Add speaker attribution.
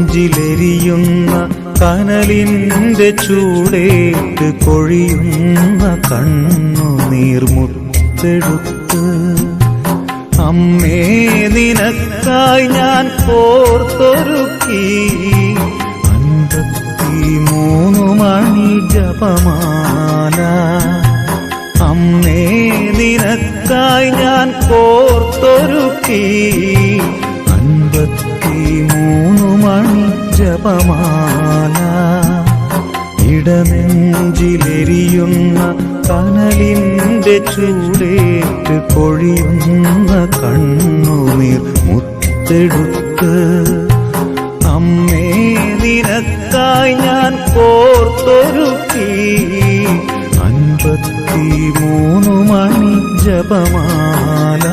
Speaker 1: ഇടനെഞ്ചിലെരിയുന്ന കനലിന്റെ ചൂടേറ്റ് കൊഴിയുന്ന കണ്ണുനീർമുത്തെടുത്ത് അമ്മേ നിനക്കായി ഞാൻ കോർത്തൊരുക്കി 53 മണി ജപമാല. അമ്മേ നിനക്കായി ഞാൻ കോർത്തൊരുക്കി 53 മണി ജപമാല. ഇടനെഞ്ചിലെരിയുന്ന കനലിന്റെ ചൂടേറ്റ് കൊഴിയുന്ന കണ്ണുനീർ മുത്തെടുത്ത് അമ്മേ നിനക്കായി ഞാൻ കോർത്തൊരുക്കി 53 മണി ജപമാല.